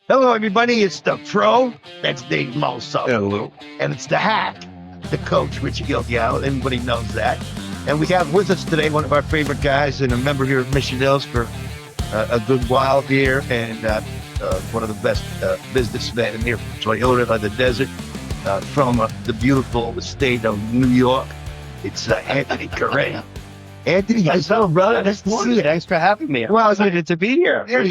Hello, everybody. It's the pro. That's Dave Malso. Hello. And it's the hack, the coach, Richie Gilgal. Everybody knows that. And we have with us today one of our favorite guys and a member here at Mission Hills for a good while here, and one of the best businessmen here from Toyota on the desert, from the beautiful state of New York. It's Anthony Caridi. Anthony, how's it going, brother? Nice to see you. Thanks for having me. Well, It's good to be here. Yeah,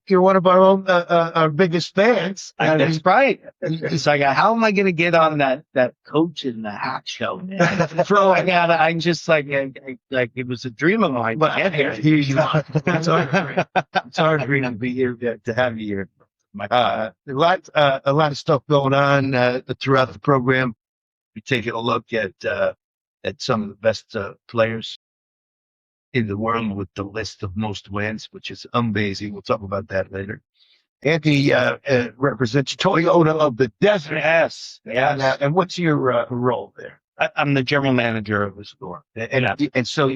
you're one of our own, our biggest fans. That's right. It's like, how am I going to get on that coach in the hack show? I'm just like it was a dream of mine. But it's hard for me to be here to have you here. A lot of stuff going on throughout the program. We're taking a look at some of the best players in the world with the list of most wins, which is amazing. We'll talk about that later. Anthony represents Toyota of the Desert. Yes. And what's your role there? I'm the general manager of the store. And so,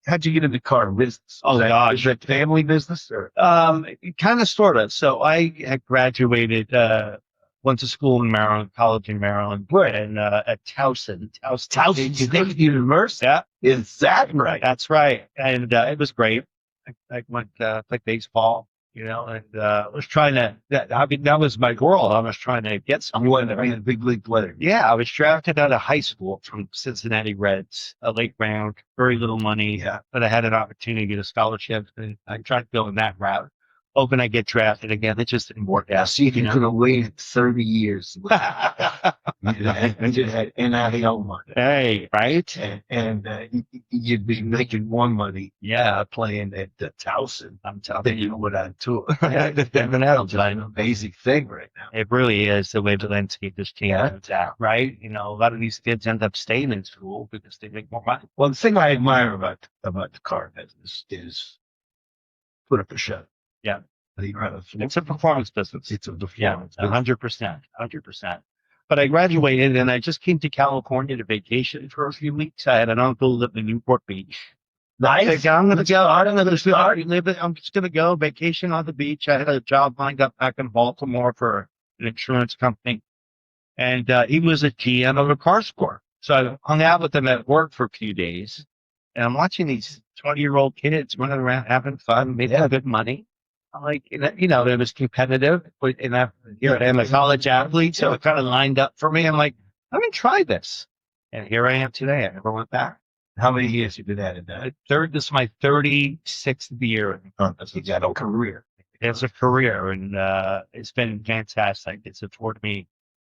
how'd you get into car business? Oh, gosh. Is that family business? Or? Kind of, sort of. So I had graduated, went to school in Maryland, college in Maryland, and at Towson State University. Yeah. Is that right? That's right. And it was great. I went like baseball, and was trying to, that was my world. I was trying to get You wanted to be a big league player. Yeah, I was drafted out of high school from Cincinnati Reds, a late round, very little money, but I had an opportunity to get a scholarship, and I tried going that route. Hoping I get drafted again. It just didn't work out. See, you could have waited 30 years. You just had NIL money. Hey, right? And you'd be making more money playing at the Towson. I'm telling you what I tour. That's an amazing thing right now. It really is the way the landscape has changed out, right? A lot of these kids end up staying in school because they make more money. Well, the thing I admire about the car business is put up a show. Yeah. It's a performance business. It's a performance. 100%. But I graduated and I just came to California to vacation for a few weeks. I had an uncle who lived in Newport Beach. Nice. I'm just going to go vacation on the beach. I had a job lined up back in Baltimore for an insurance company. And he was a GM of a car store. So I hung out with him at work for a few days. And I'm watching these 20-year-old kids running around having fun, making good money. I'm like, it was competitive. And here I am, a college athlete, so it kind of lined up for me. I'm like, I'm going to try this. And here I am today. I never went back. How many years you been at it? This is my 36th year. It's a career. It's a career, and it's been fantastic. It's afforded me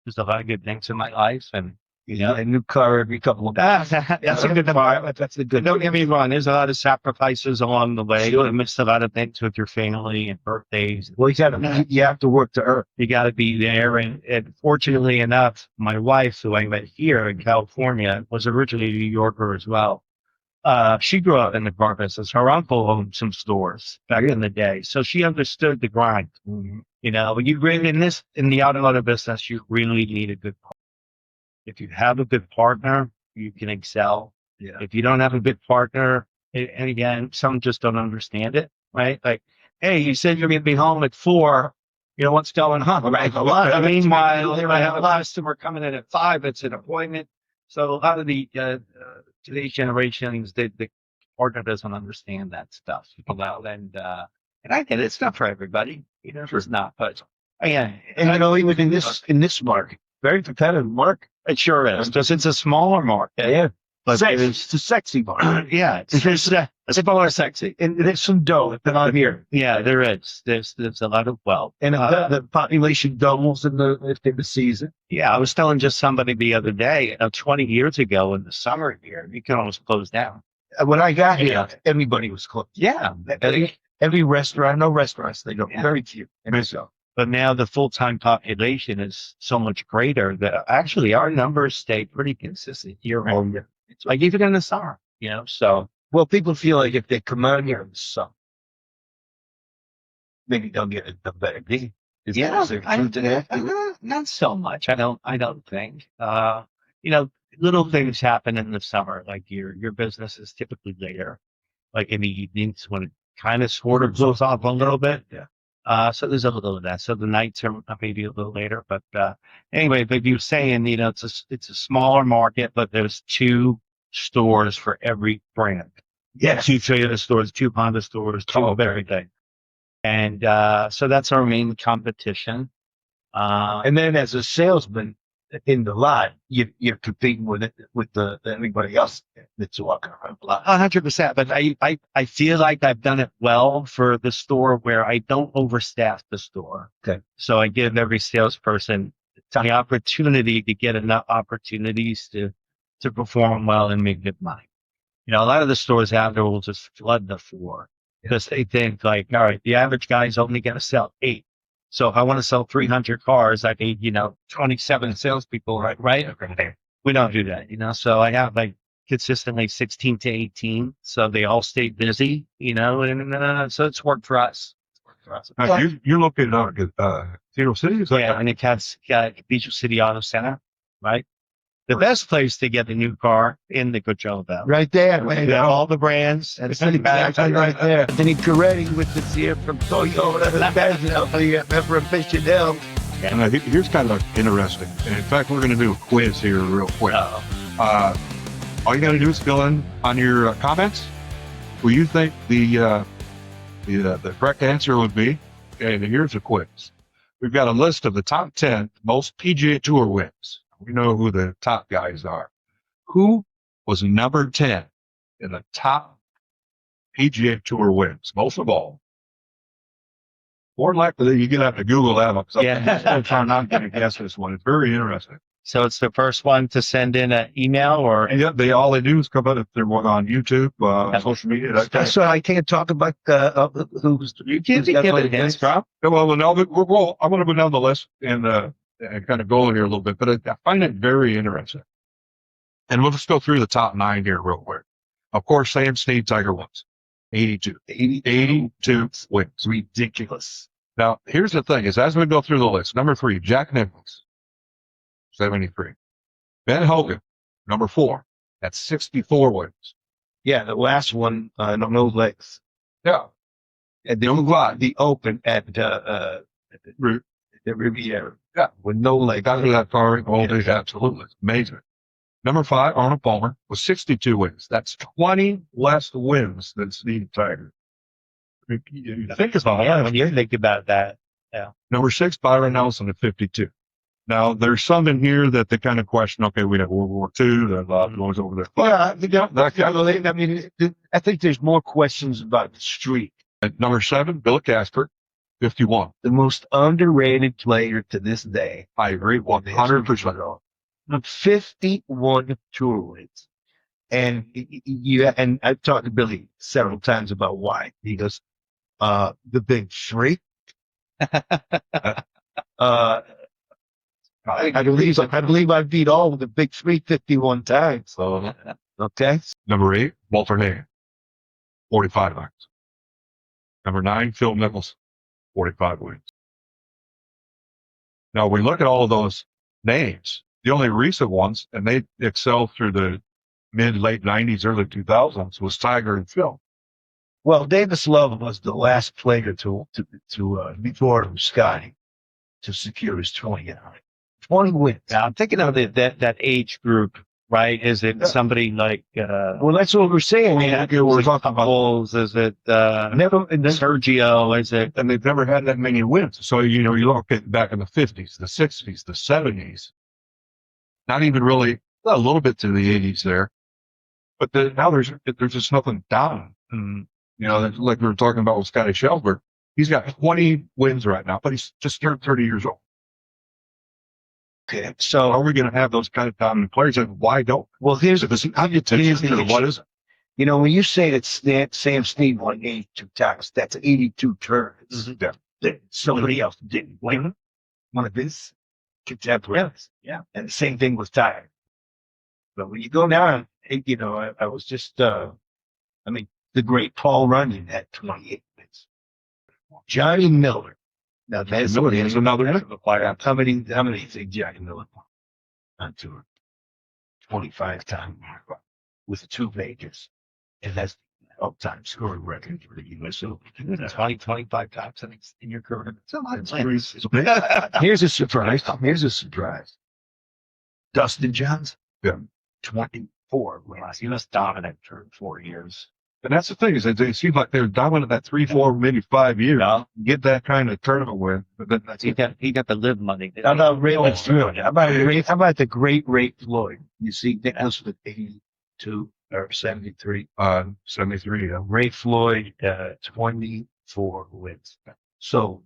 just a lot of good things in my life, and a new car every couple of months. That's a good part. That's a good. Don't get me wrong. There's a lot of sacrifices along the way. You missed a lot of things with your family and birthdays. Well, you have to work to earn. You got to be there. And fortunately enough, my wife, who I met here in California, was originally a New Yorker as well. She grew up in the car business. Her uncle owned some stores back in the day, so she understood the grind. Mm-hmm. When you bring in the automotive business, you really need a good partner. If you have a good partner, you can excel. Yeah. If you don't have a good partner, and again, some just don't understand it, right? Like, hey, you said you're going to be home at 4. What's going on? Right? Meanwhile, I have a customer coming in at 5. It's an appointment. So a lot of the today's generations, the partner doesn't understand that stuff. And I get it. It's not for everybody. It's not. But again, even in this market, very competitive market. It sure is, because it's a smaller market. Yeah. But It's a sexy market. Yeah, it's more sexy. And there's some dough out here. Yeah, there is. There's a lot of wealth. And the population doubles in the season. Yeah, I was telling just somebody the other day, 20 years ago in the summer here, you can almost close down. When I got here, everybody was closed. Yeah. Every restaurant, no restaurants, they don't, very few. And so. But now the full-time population is so much greater that actually our numbers stay pretty consistent year-round. It's like even in the summer, so. Well, people feel like if they come out here in the summer, maybe they'll get a better deal. Is there truth to that? Not so much. I don't think. Little things happen in the summer, like your business is typically later, like in the evenings when it kind of sort of goes off a little bit. Yeah. So there's a little of that. So the nights are maybe a little later, but anyway, but you were saying, it's a smaller market, but there's 2 stores for every brand. Yes. 2 Toyota stores, 2 Honda stores, two of everything. And so that's our main competition. And then as a salesman in the lot, you're competing with everybody else that's walking around the lot. 100%. But I feel like I've done it well for the store where I don't overstaff the store. Okay. So I give every salesperson the opportunity to get enough opportunities to perform well and make good money. A lot of the stores out there will just flood the floor because they think like, all right, the average guy's only going to sell 8. So if I want to sell 300 cars, I need, 27 salespeople, right? We don't do that, so I have like consistently 16 to 18. So they all stay busy, and so it's worked for us. Now, you're located out at Cathedral City? Is that Yeah, and it has Cathedral City Auto Center, right? The best place to get a new car in the Coachella Valley. Right there, man. Yeah, all the brands and Exactly right there. Anthony Caridi with us here from Toyota. The member of Mission Hill. Here's kind of interesting. And in fact, we're going to do a quiz here real quick. All you got to do is fill in on your comments who you think the correct answer would be. Okay, and here's a quiz. We've got a list of the top 10 most PGA Tour wins. We know who the top guys are. Who was number 10 in the top PGA Tour wins? Most of all. More likely, you're going to have to Google that one. Yeah. I'm not going to guess this one. It's very interesting. So it's the first one to send in an email or? And yet, all they do is come out if they're one on YouTube, social media. That's why I can't talk about who's. You can't give it hints, bro. Well, now I'm going to go down the list and kind of go here a little bit, but I find it very interesting. And we'll just go through the top 9 here real quick. Of course, Sam Snead, Tiger wins. 82 wins. Ridiculous. Now, here's the thing is as we go through the list, number 3, Jack Nicklaus, 73. Ben Hogan, number 4, that's 64 wins. Yeah, the last one, no legs. Yeah. And the Open at the Riviera. Yeah. With no legs. Got through that car all day. Absolutely. Amazing. Number 5, Arnold Palmer with 62 wins. That's 20 less wins than Steve Tiger. You think about Yeah, when you think about that. Yeah. Number 6, Byron Nelson at 52. Now, there's some in here that they kind of question, okay, we have World War II, that goes over there. I think there's more questions about the streak. At number 7, Bill Casper, 51. The most underrated player to this day. I agree, 100%. 51 tour wins. And and I've talked to Billy several times about why. He goes, the big freak. I believe I beat all of the big three 51 times. So, okay. Number 8, Walter Hay, 45 wins. Number 9, Phil Mickelson, 45 wins. Now, we look at all of those names, the only recent ones, and they excelled through the late 90s, early 2000s, was Tiger and Phil. Well, Davis Love was the last player to before Scotty to secure his 20 wins. Now, I'm thinking of that age group, right? Is it somebody like, well, that's what we're saying. We're talking about Bulls, is it, Sergio, is it? And they've never had that many wins. So, you look at back in the 50s, the 60s, the 70s, not even really, a little bit to the 80s there. But now there's just nothing down. And, like we were talking about with Scotty Scheffler, he's got 20 wins right now, but he's just turned 30 years old. Okay, so are we going to have those kind of dominant players? And why don't? Well, here's the what is it? When you say that Sam Snead won 82 times, that's 82 turns. Mm-hmm. That somebody else didn't win. One of his contemporaries. Yeah. And the same thing with Tiger. But when you go down, I was just, the great Paul Runyon had 28 wins. Johnny Miller. Now that's another player. How many do you think Johnny Miller won on tour? 25 times with 2 majors. And that's all-time scoring record for the U.S. Open. 25 times in your career. So here's a surprise. Here's a surprise. Dustin Johnson. Yeah. 24. He was dominant for 4 years. And that's the thing is that they seem like they're dominant that 3, 4, maybe 5 years. Yeah. Get that kind of tournament win, but then that's He got the live money. How about how about the great Ray Floyd? You see Nicholas with 82 or 73. 73. Yeah. Ray Floyd, 24 wins. So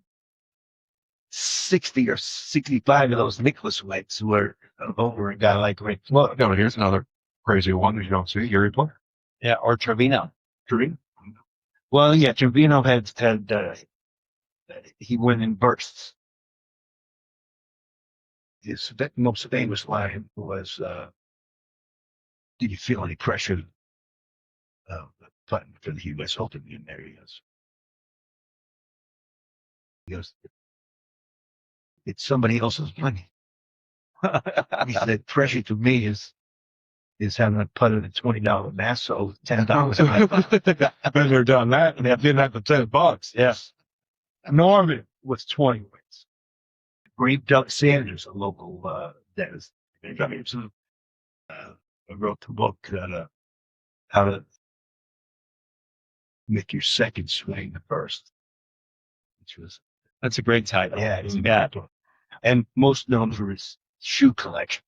60 or 65 of those Nicholas wins were over a guy like Ray Floyd. No, here's another crazy one that you don't see. Gary Player. Yeah, or Trevino. Trevino. Well, yeah, Trevino had he went in bursts. His most famous line was, "Did you feel any pressure putting for the U.S. Open?" And there he is. He goes, "It's somebody else's money." He said, "Pressure to me is having a putt at a $20 Nassau with $10." Been there, done that, and they didn't have the $10. Yes. Norman was 20 wins. Great Doug Sanders, a local dentist, wrote the book, How to Make Your Second Swing the First, which was, That's a great title. yeah, it's a bad one. And most known for his shoe collection.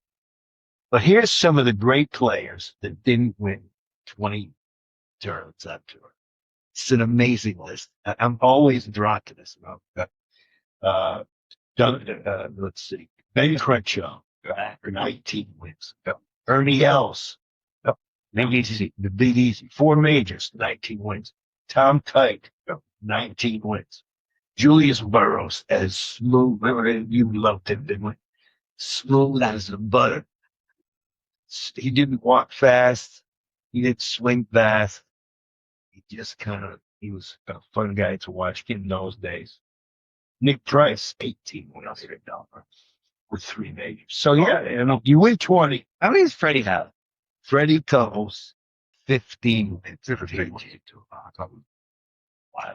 But here's some of the great players that didn't win 20 tournaments on tour. It's an amazing list. I'm always drawn to this. Let's see. Ben Crenshaw, 19 wins. Ernie Els, the Big Easy, 4 majors, 19 wins. Tom Kite, 19 wins. Julius Burrows, as smooth, you loved him, didn't we? Smooth as a butter. He didn't walk fast. He didn't swing fast. He was a fun guy to watch in those days. Nick Price, 18 wins with 3 majors. So yeah, you win 20. How many does Freddie have? Freddie Couples, 15 wins. 15. Wow,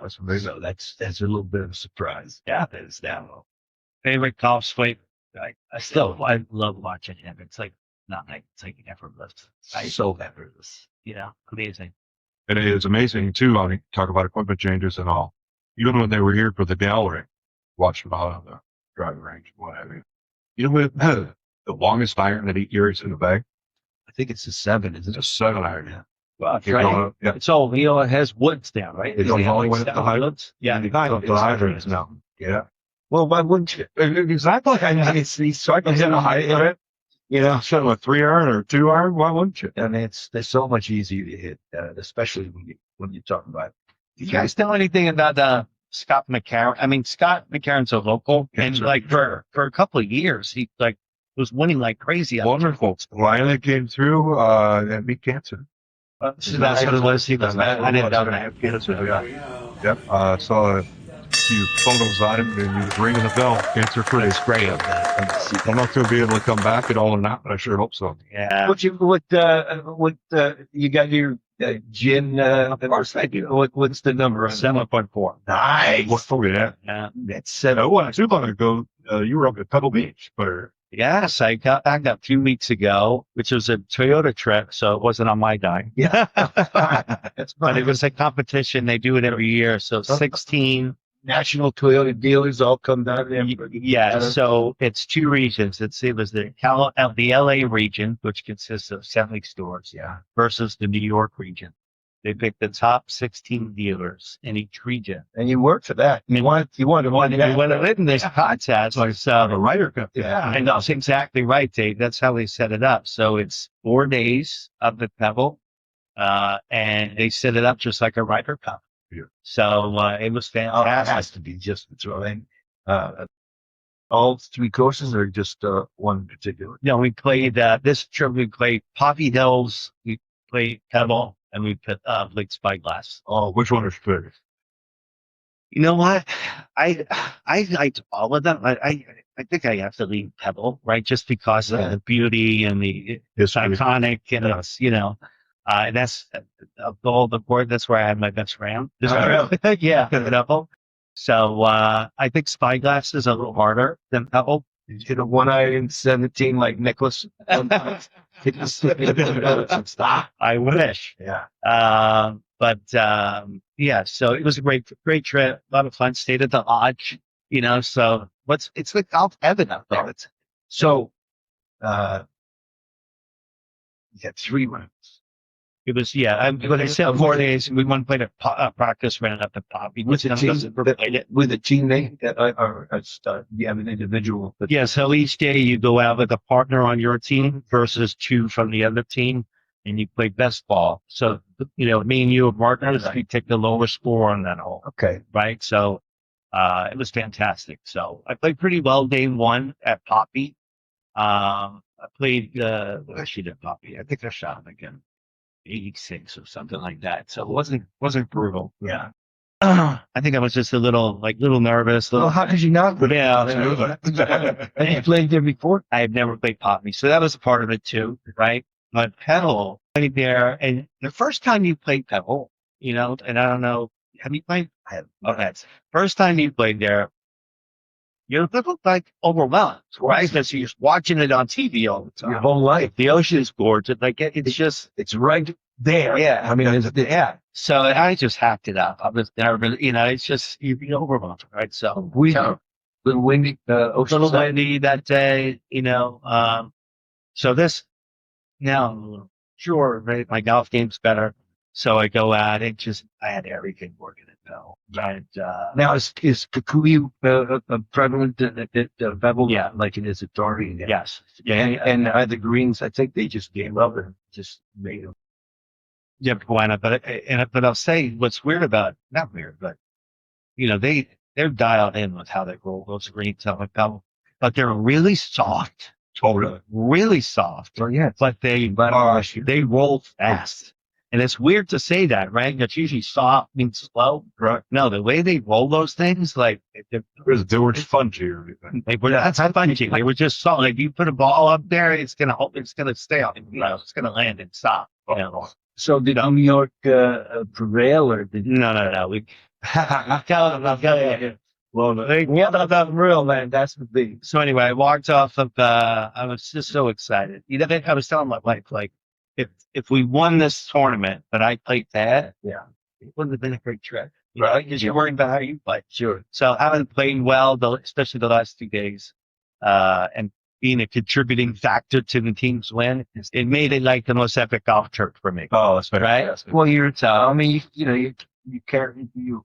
that's amazing. So that's a little bit of a surprise. Yeah, that is down low. Favorite golf swing? I love watching him. It's like it's like effortless. So effortless. Amazing. And it is amazing too. I mean, talk about equipment changes and all. Even when they were here for the gallery, watching them out on the driving range, what have you. You know what? The longest iron that he carries in the bag? I think it's a 7, isn't it? It's a 7 iron. Yeah. Well, You're going, yeah. It's all it has woods down, right? It goes all the way up the highlands. Yeah, the hydrants now. Yeah. Well, why wouldn't you? Exactly. I mean, he's cycling in a high end. So a 3 iron or 2 iron, why wouldn't you? I mean, they're so much easier to hit, especially when you talk about. Did you guys know anything about Scott McCarron? I mean, Scott McCarron's a local, and like for a couple of years, he was winning like crazy. Wonderful. Ryan came through and beat cancer. So that's what it was. He was. I didn't know that. Yep. Saw a few photos on him, and he was ringing the bell. Cancer free. It's great. I don't know if he'll be able to come back at all or not, but I sure hope so. Yeah. You got your gin? Of course I do. What's the number? 7.4. Nice. What for that? Yeah. That's 7. Oh, not too long ago, you were up at Pebble Beach, but Yes, I got back a few weeks ago, which was a Toyota trip, so it wasn't on my dime. Yeah. That's But fine. it was a competition. They do it every year. So 16. National Toyota dealers all come down there. Yeah. So it's 2 regions. It was the LA region, which consists of 70 stores, Yeah. versus the New York region. They picked the top 16 dealers in each region. And you work for that. You want to win When I lived in this contest, a Ryder Cup. Yeah. and that's exactly right, Dave. That's how they set it up. So it's 4 days of the Pebble, and they set it up just like a Ryder Cup. Yeah. So it was Oh, it fantastic. has to be just the throwing. All 3 courses or just one in particular? We played this trip. We played Poppy Hills, we played Pebble, and we played Spyglass. Oh, which one is favorite? You know what? I liked all of them. I think I have to leave Pebble, right? Just because of the beauty and it's History. iconic and it's, And that's a goal, the board. That's where I had my best round. Oh, Yeah, Pebble. So I think Spyglass is a little harder than Pebble. You hit a 1 iron 17 like Nicholas. I wish. Yeah. Yeah, so it was a great trip, a lot of fun. Stayed at the lodge, so it's like golf heaven up there. So, uh, you had 3 rounds. It was, but I said 4 days. We went and played a practice round up at Poppy. With a teammate that or you have an individual. But Yeah, so each day you go out with a partner on your team versus 2 from the other team, and you play best ball. So, me and you are partners. We take the lowest score on that hole, okay. right? So, it was fantastic. So I played pretty well day 1 at Poppy. I played, what I did at Poppy. I think I shot again, 86 or something like that. So it wasn't brutal. Yeah. I think I was just a little nervous. Well, how did you not? Yeah. You played there before? I had never played Poppy, so that was a part of it too, right? But Pebble, played there, and the first time you played Pebble, and I don't know, have you played? I have. Okay, first time you played there, you're a little like overwhelmed, right? Because you're just watching it on TV all the time. Your whole life. The ocean is gorgeous. Like it's just, It's right there. Yeah. I mean, yeah. so I just hacked it up. I was there, but it's just you'd be overwhelmed, right? So We little windy, ocean little side. windy that day, so this now I'm a little sure, right? My golf game's better. So I go out and I had everything working at Pebble. And, Now is Kikuyu prevalent at Pebble? Yeah. Like it is at Darby. yes. And the greens, I think they just gave up and just made them. Yeah, why not? But I'll say what's weird about, not weird, but they're dialed in with how they roll those greens out like Pebble, but they're really soft. Totally. Really soft. Well, yeah. But they roll fast. And it's weird to say that, right? It's usually soft means slow. Right. No, the way they roll those things, like They were spongy or anything. that's spongy. They were just soft. Like you put a ball up there, it's gonna stay on. It's gonna land and stop. So did New York prevail or did No. We Well, that's real, man. That's the thing. So anyway, I walked off of. I was just so excited. I was telling my wife, like, if we won this tournament, but I played bad, Yeah. it wouldn't have been a great trip, Right. Because you're worried about how you play. Sure. So having played well, especially the last 2 days, and being a contributing factor to the team's win, it made it like the most epic golf trip for me. Oh, that's Right? Well, I mean, you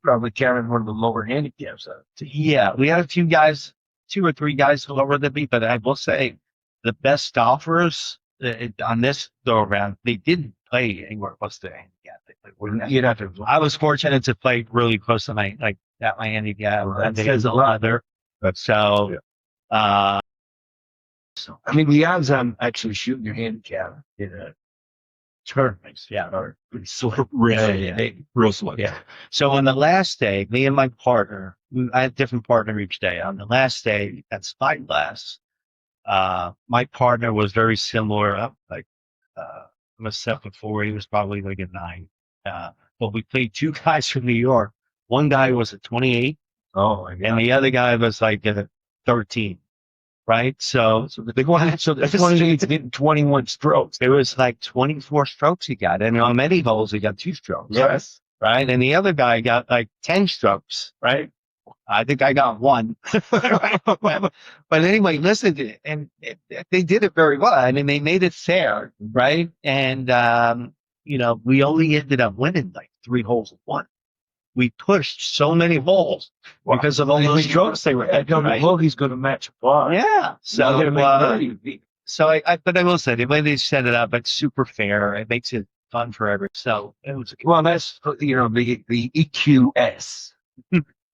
probably carrying one of the lower handicaps. Yeah, we had a few guys, 2 or 3 guys lower than me, but I will say the best golfers on this go around, they didn't play anywhere close to handicap. You'd have to. I was fortunate to play really close to my handicap. Well, And that they says a had lot. other. That's So, I mean, the odds on actually shooting your handicap in a tournament, are pretty sort of rare. Yeah. real slick. Yeah. So on the last day, me and my partner, I had a different partner each day. On the last day at Spyglass, my partner was very similar. I'm a 7'4". He was probably like a 9. But we played 2 guys from New York. One guy was a 28, Oh, my and God. the other guy was like a 13. Right? So So the 28's getting 21 strokes. it was like 24 strokes he got. And on many holes, he got 2 strokes. Yes. Right? And the other guy got like 10 strokes, right? I think I got 1. But anyway, listen, they did it very well. I mean, they made it fair, right? And, we only ended up winning like 3 holes at 1. We pushed so many holes because of all those strokes they were I hitting, don't right? know he's going to match a bar. Yeah. So, So, but I will say the way they set it up, it's super fair. It makes it fun for everyone. So it was. well, that's, the EQS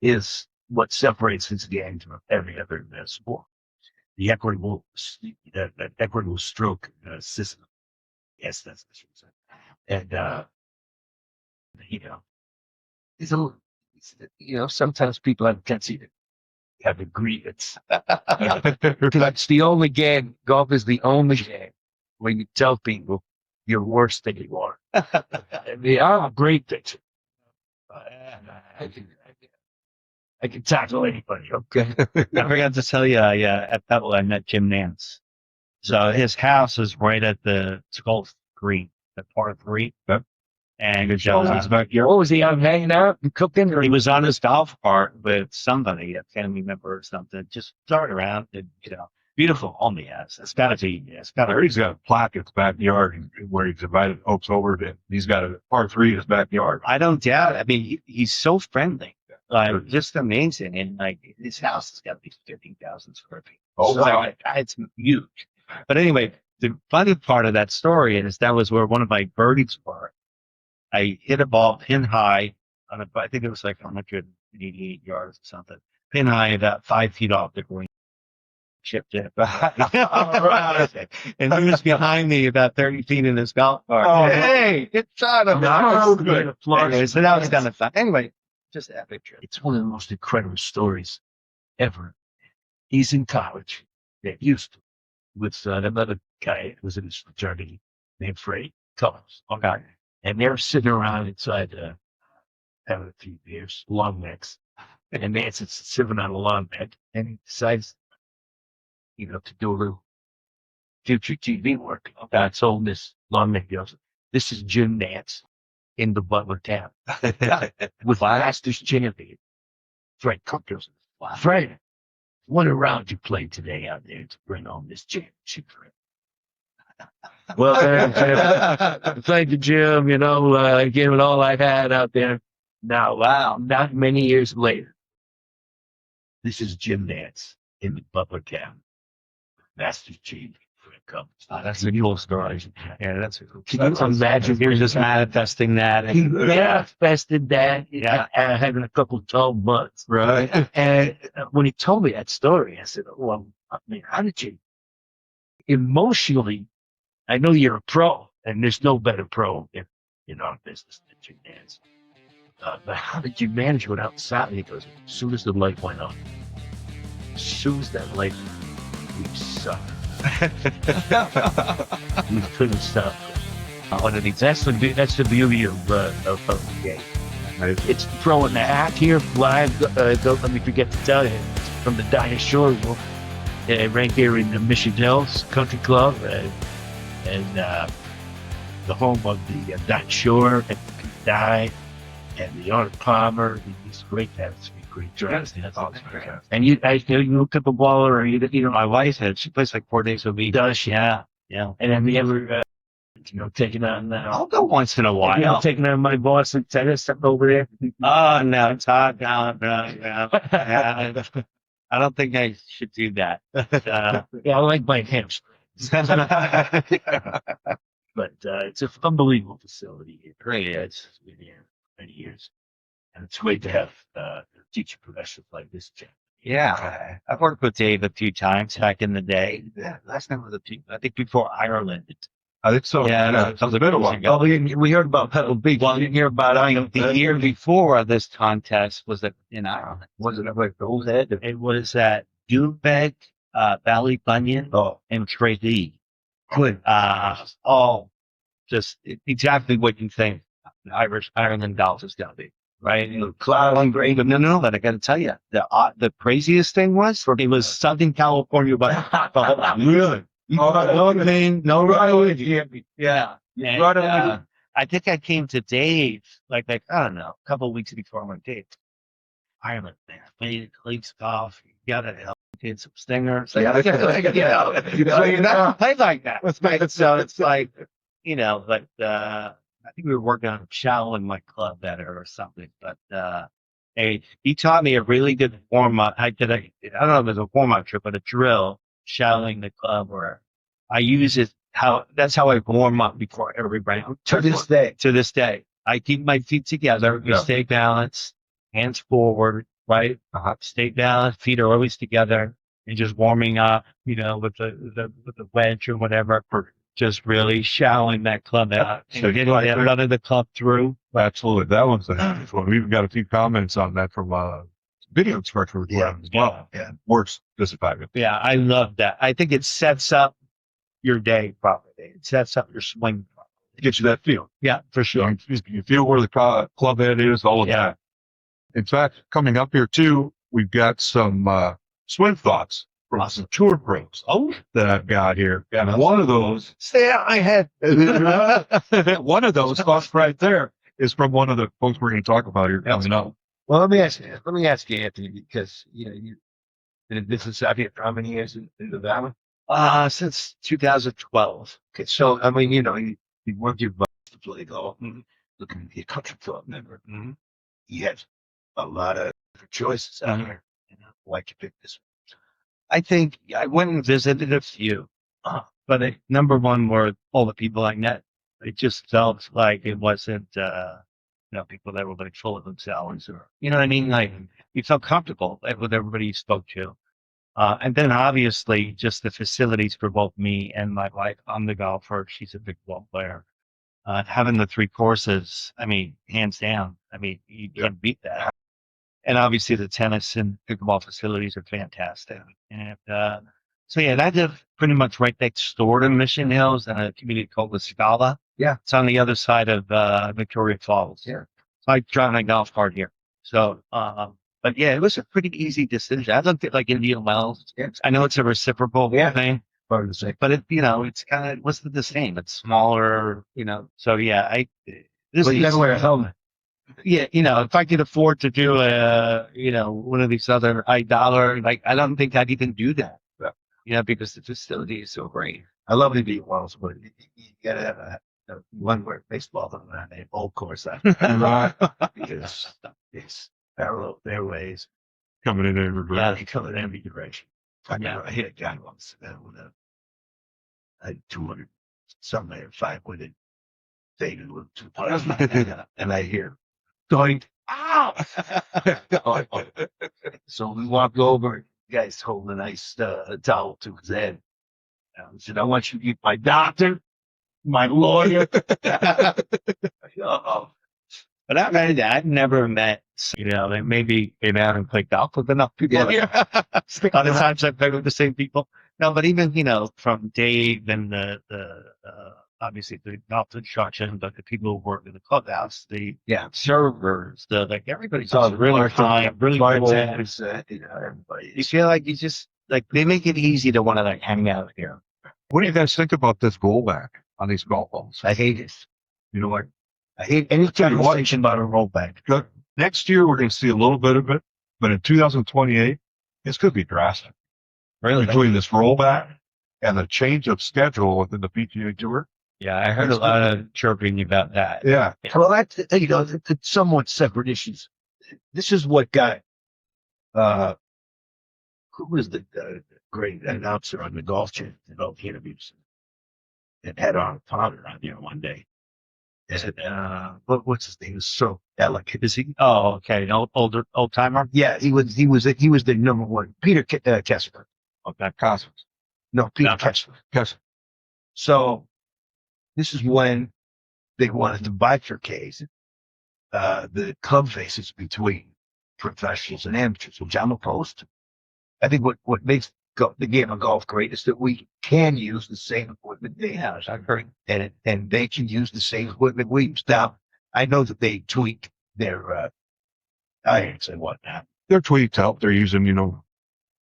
is what separates this game from every other sport. The equitable stroke system. Yes, that's the truth. And, sometimes people have a tendency to have agreements. That's the only game. Golf is the only game where you tell people your worst thing you are. They are a great pitcher. I can tackle anybody. Okay. I forgot to tell you, at Pebble, I met Jim Nance. So his house is right at the golf green, the par three. Yep. And What was he out hanging out and cooking? Or he was on his golf cart with somebody, a family member or something, just starting around. And, beautiful home he has. It's got to be. It's got I to heard be. he's got a plaque in his backyard where he's invited folks over to. He's got a par 3 in his backyard. I don't doubt it. I mean, he's so friendly. Like, just amazing. And like, his house has got to be 15,000 square feet. Oh, So, wow. it's huge. But anyway, the funny part of that story is that was where one of my birdies were. I hit a ball pin high on I think it was like 188 yards or something. Pin high, about 5 feet off the green. Chipped it. And he was behind me about 30 feet in his golf cart. Oh, hey, good shot. No, good. Anyway, so that was kind of fun. Anyway, just an epic trip. It's one of the most incredible stories ever. He's in college at Houston with another guy who was in his fraternity named Freddie Collins. Okay. And they're sitting around inside having a few beers, long necks. And Nance is sitting on a long neck, and he decides, to do a little future TV work. So this long neck goes, this is Jim Nance in the Butler town with Masters champion Fred Cook goes, Fred, what round you played today out there to bring home this championship? Well, thank you, Jim. I gave it all I had out there. Now, wow, not many years later, this is Jim Nance in the Butler town. Masters champion Fred Cook. That's a cool story. Yeah, that's a cool Can you imagine? You're just manifesting that. He manifested that. Yeah. Having a couple of 12 months. Right. And when he told me that story, I said, well, I mean, how did you emotionally? I know you're a pro, and there's no better pro in our business than Jim Nance. But how did you manage without stopping? He goes, as soon as the light went on, as soon as that light, we sucked. We couldn't stop. That's the beauty of the game. It's throwing the hat here, live. Don't let me forget to tell you, from the Dinah Shore Room, right here in the Mission Hills Country Club, and the home of the Dinah Shore and Di and the Art Palmer. These great guys, great drives. That's awesome. And you look up a baller, or my wife had. She plays like 4 days a week. Does, yeah. And have you ever, taken on? I'll go once in a while. Taking on my boss and tennis up over there. Oh, no, it's hard. No. I don't think I should do that. Yeah, I like my hamstrings. But it's an unbelievable facility. It really is. It's been here for many years. And it's great to have teacher professionals like this, Jim. Yeah, I've worked with Dave a few times back in the day. Yeah, last time was I think before Ireland. I think so. Yeah, It's been a while. Oh, we heard about Pebble Beach. Well, you didn't hear about Ireland. The year before this contest was in Ireland. Was it like the old head? It was at Doonbeg, Ballybunion, and Tralee. Good. All just exactly what you think Ireland golf is going to be. Right, cloud and gray. No, but I got to tell you, the craziest thing was it was Southern California, but Really? no pain, no right. Yeah, and, Right. I think I came to Dave like I don't know, a couple of weeks before I went Dave. Ireland, man, played Cleats golf. You got to help get some stingers. So you're not Played like that. So it's like but. I think we were working on shallowing my club better or something, but he taught me a really good warm up. I don't know if it was a warm up trip, but a drill shallowing the club where I use it. That's how I warm up before every round. To this day, I keep my feet together. We stay balanced, hands forward, right? Stay balanced, feet are always together, and just warming up, with the wedge or whatever. Just really shallowing that club out. So getting none of the club through. Absolutely. That one's the happiest one. We've got a few comments on that from video instructor as well. Yeah. Works just fabulous. Yeah, I love that. I think it sets up your day properly. It sets up your swing properly. Get you that feel. Yeah, for sure. You feel where the club head is, all of Yeah. that. In fact, coming up here too, we've got some swim thoughts from some tour pros that I've got here. And one of those, Stay out my head. one of those thoughts right there is from one of the folks we're going to talk about here coming up. Well, let me ask you, Anthony, because you've been in business out here for how many years in the valley? Since 2012. Okay, so I mean, you worked your butt to play golf. Looking to be a country club member. You have a lot of different choices out here. Why'd you pick this I think I went and visited a few, but number one were all the people I met. It just felt like it wasn't, people that were like full of themselves, or you know what I mean. Like you felt comfortable with everybody you spoke to, and then obviously just the facilities for both me and my wife. I'm the golfer; she's a big ball player. Having the 3 courses, I mean, hands down. I mean, you can't beat that. And obviously the tennis and pickleball facilities are fantastic. And so yeah, I live pretty much right next door to Mission Hills in a community called La Scala. Yeah. It's on the other side of Victoria Falls. Yeah. So I drive my golf cart here. So but yeah, it was a pretty easy decision. I looked at like Indian Wells. Yeah. I know it's a reciprocal thing, part of the same? but it's kind of what's the same. It's smaller, So yeah, this But you is gotta wear a helmet. yeah, if I could afford to do one of these other high dollar, like I don't think I'd even do that. Yeah. Because the facility is so great. I love Indian Wells, but you gotta have a one where baseball on that old course. Right. Because it's parallel fairways. Coming in every Yeah, direction. they come in every direction. I hit a guy once with a 200 something, 5 winded faded with 2 putts, and I hear going, ow! So we walked over. The guy's holding a nice towel to his head. I said, I want you to meet my doctor, my lawyer. Uh-oh. But I've never met, they maybe came out and played golf with enough people. Yeah. Other times I've played with the same people. No, but even, from Dave and the obviously the golf instruction, but the people who work in the clubhouse, the servers, everybody's just really fine, really Bartenders, good. everybody. You feel like you just, they make it easy to want to hang out here. What do you guys think about this rollback on these golf balls? I hate it. You know what? I hate any conversation about a rollback. Next year, we're going to see a little bit of it, but in 2028, it's going to be drastic. Really? Between this rollback and the change of schedule within the PGA Tour. Yeah, I heard a lot of chirping about that. Yeah. Well, that's, it's somewhat separate issues. This is what got, who was the great announcer on the Golf Channel that all the interviews and had on Potter on there one day. And, what's his name? He was so elegant. Is he? Oh, okay. Old timer? Yeah, he was the number one. Peter Kessler. Okay. Cosmos. No, Peter No. Kessler. Yes. So this is when they wanted to bifurcate the club faces between professionals and amateurs, which I'm opposed to. I think what makes the game of golf great is that we can use the same equipment they have. I agree. And they can use the same equipment we use. Now, I know that they tweak their irons and whatnot. They're tweaked out. They're using,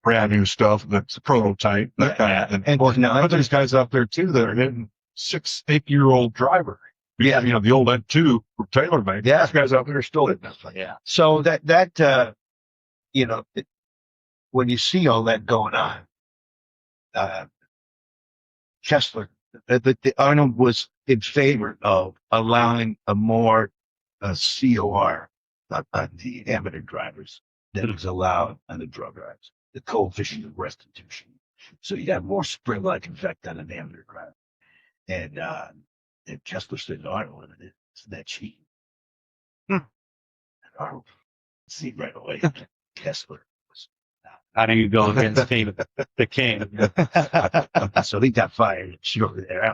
brand new stuff that's a prototype. That kind of, And now there's guys out there too that are hitting 6-8-year-old driver. Yeah. The old N2 from TaylorMade. Yeah. Those guys out there are still hitting that thing. Yeah. So when you see all that going on, Kessler, Arnold was in favor of allowing a more COR on the amateur drivers than was allowed on the drug drivers, the coefficient of restitution. So you got more spring-like effect on an amateur driver. And Kessler said, Arnold, it's that cheap. And Arnold, see right away, Kessler. How do you go against the king? So he got fired shortly there,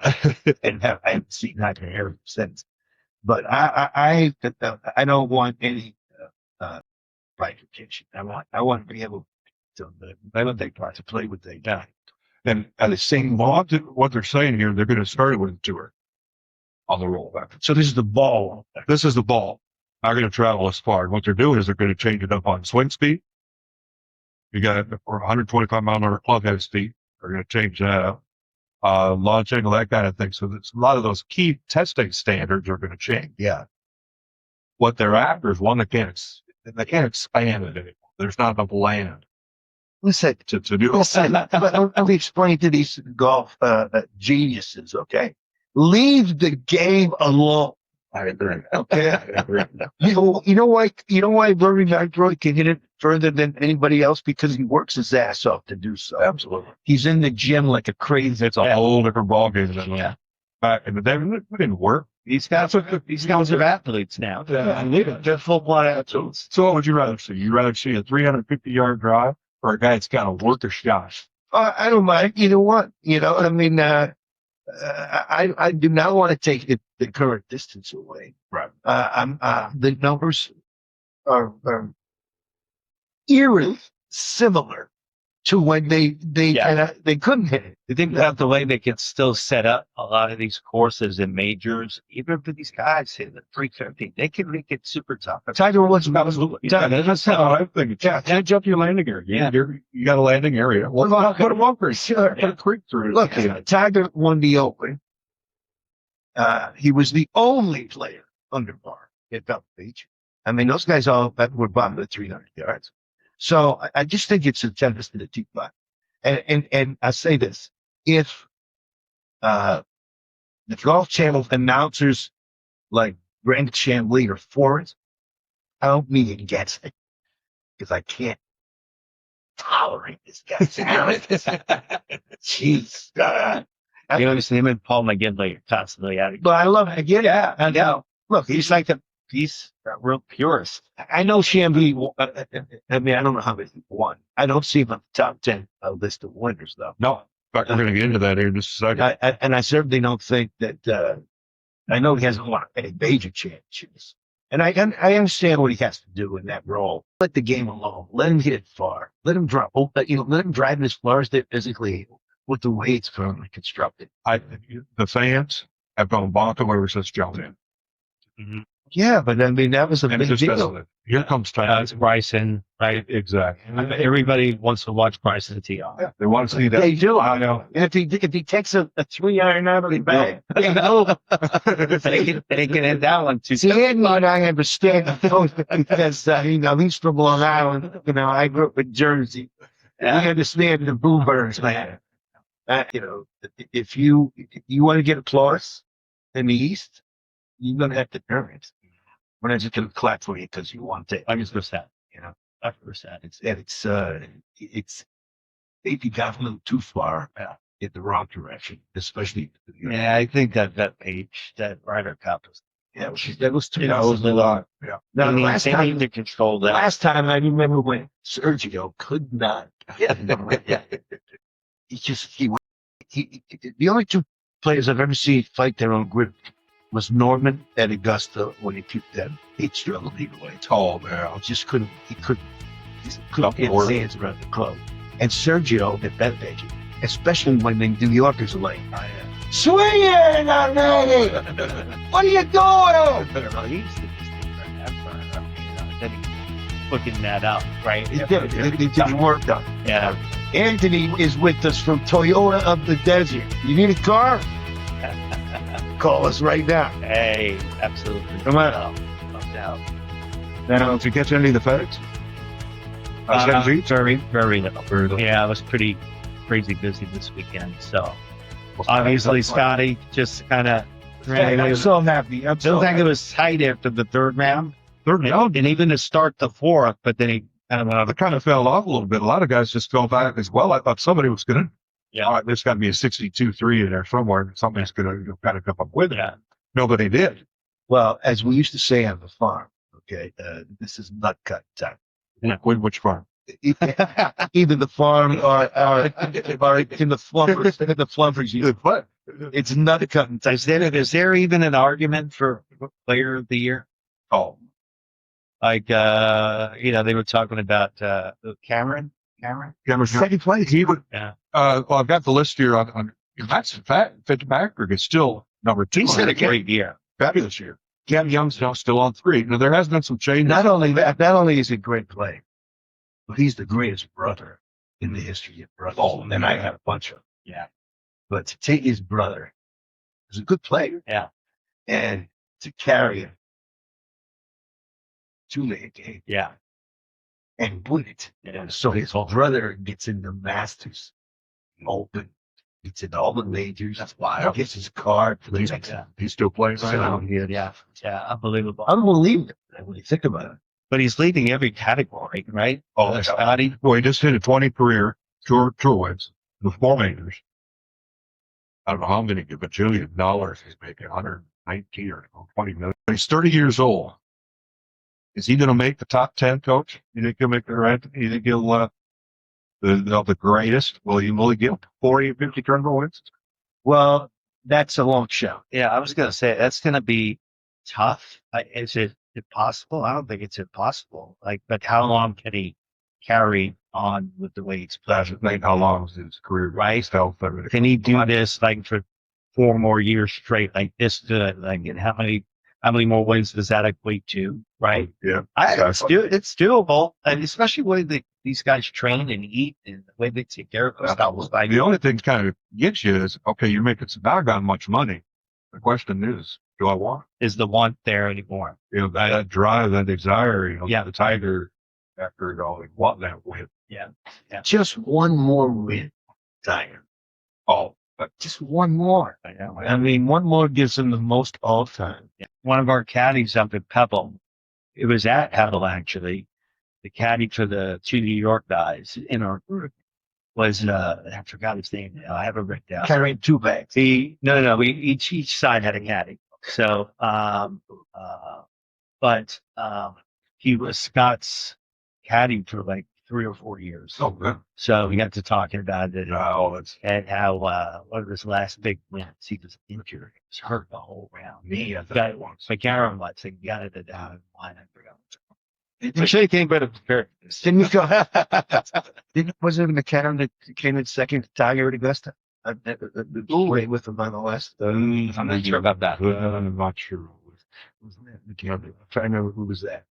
and I haven't seen that hair since. But I don't want any bifurcation. I want to be able to to play what they got. And at the same law, what they're saying here, they're going to start it with the tour. on the rollback. So this is the ball. This is the ball. Not going to travel as far. What they're doing is they're going to change it up on swing speed. You got for 125 mile an hour club head speed. They're going to change that up. Launch angle, that kind of thing. So a lot of those key testing standards are going to change. Yeah. What they're after is one that they can't expand it anymore. There's not enough land Listen, to do. listen, let me explain to these golf geniuses, okay? Leave the game alone. I agree. Okay. You know why Rory McIlroy can hit it further than anybody else? Because he works his ass off to do so. Absolutely. He's in the gym like a crazy. It's a whole different ballgame than Yeah. back in the day. We didn't work. These guys are athletes now. They're full-blood athletes. So what would you rather see? You rather see a 350-yard drive or a guy that's got to work a shot? I don't mind. You know what? I mean, I do not want to take the current distance away. Right. The numbers are eerily similar to when they couldn't hit it. You think about the way they can still set up a lot of these courses and majors, even for these guys hitting the 350, they can make it super tough. Tiger Woods, That's how I think. Yeah, can't jump your landing area. Yeah. You got a landing area. What about put a bunker? Sure. Put a creek through it. Look, Tiger won the Open. He was the only player under par at Pebble Beach. I mean, those guys all were bottom of the 300 yards. So I just think it's a tennis to the teapot. And I say this, if the Golf Channel announcers like Brandon Chamblee are for it, I don't mean against it, because I can't tolerate this guy. Jeez. You know, him and Paul McGinley are constantly at it. But I love it. Yeah, I know. Look, He's like a real purist. I know Chamblee. I mean, I don't know how many won. I don't see him on the top 10 list of winners, though. No. In fact, we're going to get into that here in just a second. And I certainly don't think that. I know he hasn't won any major championships, and I understand what he has to do in that role. Let the game alone. Let him hit it far. Let him drop. Let him drive it as far as they're physically able with the way it's currently constructed. The fans have gone bonkers ever since jumped in. Mm-hmm. Yeah, but I mean that was a And it big just deal. doesn't. Here comes time. It's Bryson, right? Exactly. Everybody wants to watch Bryson tee off. Yeah, they want to see that. They do. I know. And if he takes a 3-iron out of the bag, they know. They can hit that one too. See, Andy and I understand because he's from Long Island. I grew up in Jersey. We understand the Bluebirds, man. If you want to get applause in the East, you're gonna have to earn it. We're not just gonna clap for you because you want it. 100%. 100%. It's maybe got a little too far in the wrong direction, especially. Yeah, I think that page, that Ryder Cup was. Yeah, that was too. That was a lot. Yeah. Now, They last need time, to control that. last time I remember when Sergio could not. The only two players I've ever seen fight their own grip was Norman at Augusta when he kicked that. He struggled either way. Oh, man. Just couldn't get his hands around the club. And Sergio at that age, especially when the New Yorkers are like, swing it, what are you doing? Then he's looking that up, right? It didn't work though. Yeah. Anthony is with us from Toyota of the Desert. You need a car? Call us right now. Hey, absolutely. Come on. No doubt. Now, did you catch any of the FedEx? Very little. Yeah, I was pretty crazy busy this weekend. So obviously, Scotty just kind of. I'm so happy. I'm so I think happy. it was tight after the third round. And even to start the fourth, but then he kind of It kind of fell off a little bit. A lot of guys just fell back as well. I thought somebody was going to. Yeah. All right, there's got to be a 62-3 in there somewhere. Somebody's going to kind of come up with it. Yeah. Nobody did. Well, as we used to say on the farm, okay, this is nut cut time. Which farm? Either the farm or in the fluffers. The fluffers. What? It's nut cutting time. Is there even an argument for player of the year? Oh, Like, they were talking about Cameron. Second place. He would. Yeah. Well, I've got the list here on that's in fact, Fitzpatrick is still number 2. He's had a great year. Fabulous year. Cam Young's now still on 3. Now, there has been some changes. Not only that, not only is he a great player, but he's the greatest brother in the history of brothers. Oh, and I have a bunch of them. Yeah. But to take his brother, who's a good player, Yeah. and to carry him to the game Yeah. and win it. Yeah. So his brother gets in the Masters Open, gets in all the majors. That's why gets his card for the next. He's still playing right now. Yeah. Yeah. Unbelievable. Unbelievable when you think about it. But he's leading every category, right? Oh, that's Scotty. Well, he just hit a 20 career tour wins with 4 majors. I don't know how many bajillion dollars he's making, 119 or 20 million. He's 30 years old. Is he going to make the top 10, coach? You think he'll make the right? You think he'll the greatest? Will he only get 40 or 50 tournament wins? Well, that's a long shot. Yeah, I was going to say that's going to be tough. Is it impossible? I don't think it's impossible. But how long can he carry on with the way he's That's playing? the thing. How long is his career? Right. His health, everything. Can he do this for 4 more years straight like this good? And how many more wins does that equate to? Right. Yeah. It's doable, and especially the way these guys train and eat and the way they take care of themselves. The only thing kind of gets you is, okay, you're making some doggone much money. The question is, do I want it? Is the want there anymore? That drive, that desire, Yeah. the Tiger, after it all, want that win. Yeah. Just one more win, Tiger. Oh, Just one more. I know. I mean, one more gives him the most all time. One of our caddies up at Pebble, it was at Pebble actually, the caddy for the 2 New York guys in our group was, I forgot his name now. I have it written down. Carrying 2 bags. We each side had a caddy. So, he was Scott's caddy for 3 or 4 years. oh, man. So we got to talking about it That's and how, one of his last big wins, he was injured. He was hurt the whole round. me. I Got thought it once. Like Aaron Lutz, he got it down in line. I forgot. I'm sure he came better prepared. Didn't you go? Was it McCarron that came in second to Tiger at Augusta? Right with him on the last. I'm not sure about that. I'm not sure. Wasn't that McCarron? I'm trying to remember who was that.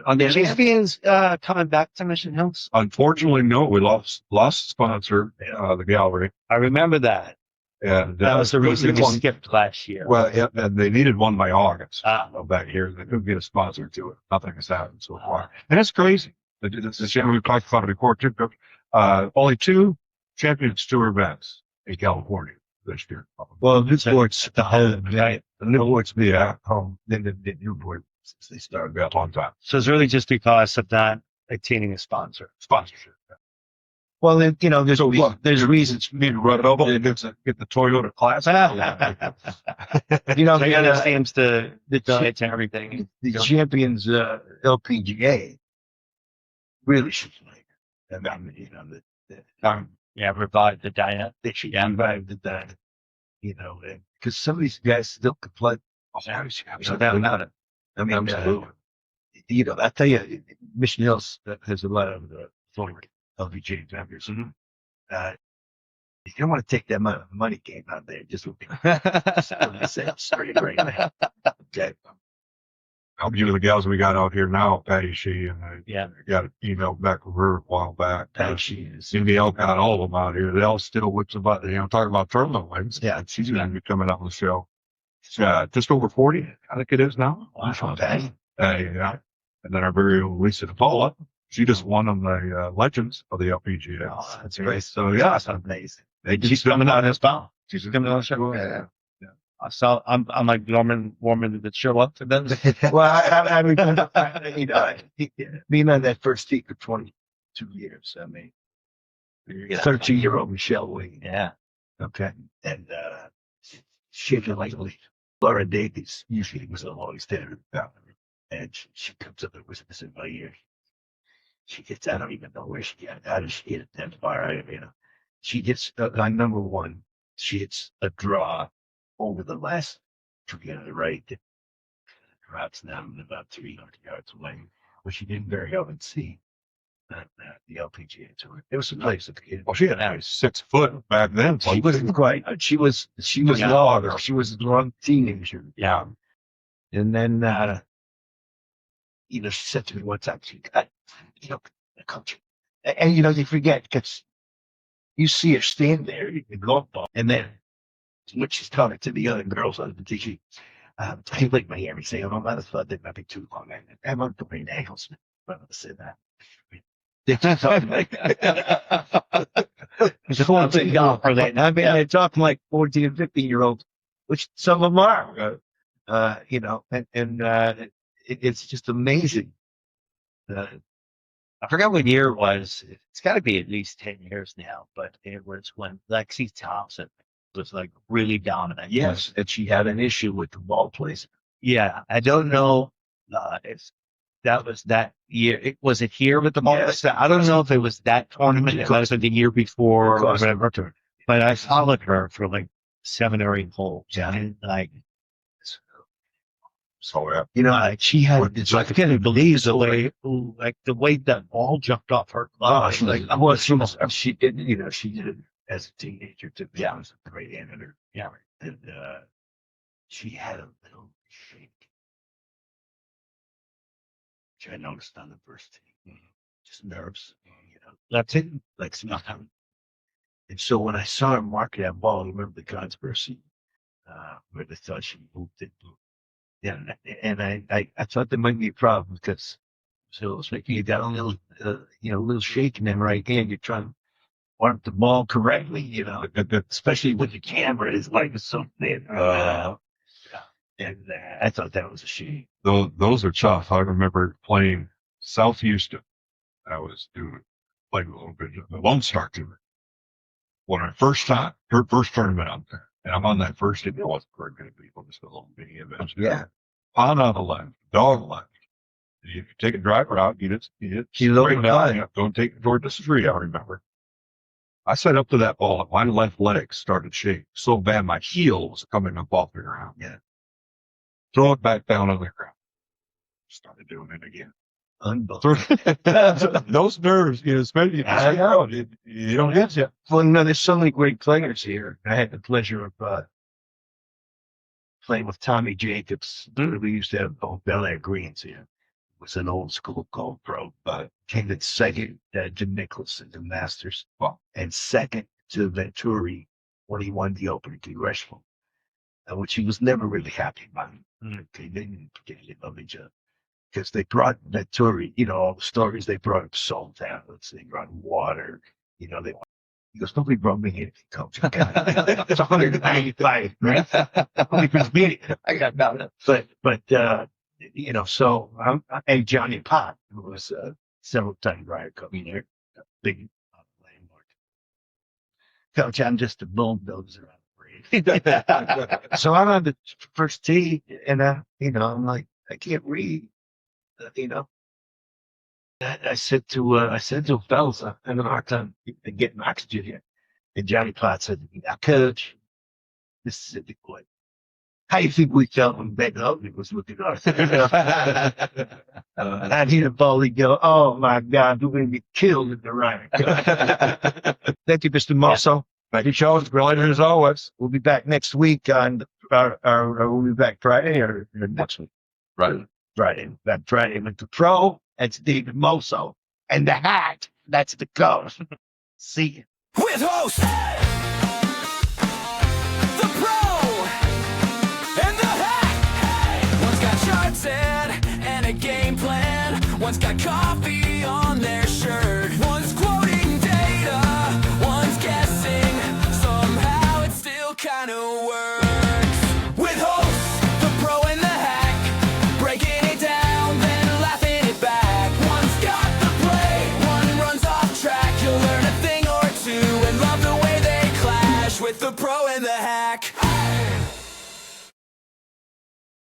On the champions coming back to Mission Hills. Unfortunately, no. We lost sponsor, the gallery. I remember that. And That was the reason we one. skipped last year. Well, yeah, and they needed one by August Ah. of that year. They couldn't get a sponsor to it. Nothing has happened so far. And it's crazy. It's a shame. We've talked about it before, too. Only 2 Champions Tour events in California this year. Well, Newport's the home, right? The Newport's the home. Then the Newport since they started. a long time. So it's really just because of not attaining a sponsor. Sponsorship. Well, then, there's So what? there's reasons for me to run over. Get the Toyota Classic. So yeah, that seems to dictate to everything. The champions LPGA really should play. I mean, Yeah, revive the diet. they should Yeah. revive the diet. Because some of these guys still can play. No doubt about it. I mean, Absolutely. I tell you, Mission Hills has a lot of former LPGA members. Mm-hmm. You don't want to take that amount of money game out there. Just would be straight right now. Okay. A few of the gals we got out here now, Patty Shee, and I Yeah. got an email back from her a while back. She is. CBL got all of them out here. They all still whips about, talking about tournament wins. Yeah. She's going to be coming out on the show. She's just over 40, I think it is now. Wow. Patty. Yeah. And then our very own Lisa DePaula, she just won on the Legends of the LPGA. Oh, that's great. So yeah, That's amazing. she's coming out as well. She's coming on the show. Yeah. So I'm like Norman Warman that show up for them. Well, I remember, being on that first team for 22 years. I mean, 13-year-old Michelle Wing. Yeah. Okay. And she could like Laura Davies usually was always there. And she comes up and whispers in my ear. She gets, I don't even know where she got. How does she get it that far? She gets on number 1. She hits a draw over the last tree on the right. Drops down about 300 yards away, which she didn't very often see. the LPGA Tour. It was a place at the beginning. Well, she had to be 6 foot back then. She wasn't quite. She was long. She was a long teenager. Yeah. And then, she said to me one time, she got, the country. And, you forget because you see her stand there in the golf ball. And then when she's talking to the other girls on the tee, I like my hair and say, oh, I thought they might be too long. I'm on the brain angles. I'm going to say that. It's a whole thing golf for that. I mean, I'm talking like 14 and 15-year-olds, which some of them are, it's just amazing. I forgot what year it was. It's got to be at least 10 years now, but it was when Lexi Thompson was like really dominant. Yes, and she had an issue with the ball placement. Yeah, I don't know if that was that year. Was it here with the ball? Yes. I don't know if it was that tournament. It was the year before or Course. whatever. But I followed her for like 7 or 8 holes. Yeah. And like, So, She had. it's like I can't believe the way that ball jumped off her glove. She did. She did it as a teenager. Too. Yeah, was a great amateur. Yeah. And she had a little shake, which I noticed on the first tee. Just nerves. That's it. Like nothing. And so when I saw her mark that ball, remember the controversy where they thought she moved it. Yeah, and I thought there might be a problem because so it's making you got a little little shake in that right hand. You're trying to mark the ball correctly, especially when the camera is like so thin. And I thought that was a shame. those are tough. I remember playing South Houston. I was playing a little bit of the Lone Star Tour. When her first tournament out there, and I'm on that first team. It wasn't very many people, just a little mini event. Yeah. Pond on the left, dog left. If you take a driver out, you hit She's over straight down. Don't take it toward the street, I remember. I set up to that ball, and my left leg started shaking so bad my heel was coming up off the ground. Yeah. Throw it back down on the ground. Started doing it again. Unbelievable. Those nerves, especially I know. you don't get you. Well, there's so many great players here. I had the pleasure of playing with Tommy Jacobs. We used to have Bel Air Greens here. It was an old school golf pro. Came in second to Nicklaus in the Masters. And second to Venturi when he won the Open at Congressional, which he was never really happy about. They didn't particularly love each other. Because they brought Venturi, all the stories, they brought up salt tablets, they brought water, he goes, nobody brought me anything, coach. It's 195, right? Only for the meeting. I got about it. But so and Johnny Pott, who was several time Ryder Cup here, a big landmark. Coach, I'm just a bone builder around the parade. So I'm on the first tee, and I'm like, I can't read. I said to fellas, I'm having a hard time getting oxygen here. And Johnny Pott said, now, coach, Mississippi boy, how you think we felt when Ben Hogan was looking at us? And I'd hear the ball, he'd go, oh my God, we're going to get killed in the Ryder Cup. Thank you, Mr. Mosso. Thank you, Charles. Brilliant as always. We'll be back next week we'll be back Friday or next week. Right. Friday. That Friday with the pro, that's David Mosso. And the hat, that's the coach. See you. With host, the pro, and the hack. One's got charts set and a game plan. One's got coffee on their shirt. One's quoting data, one's guessing. Somehow it still kind of works. With host, the pro, and the hack. Breaking it down, then laughing it back. One's got the play, one runs off track. You'll learn a thing or two and love the way they clash with the pro and the hack.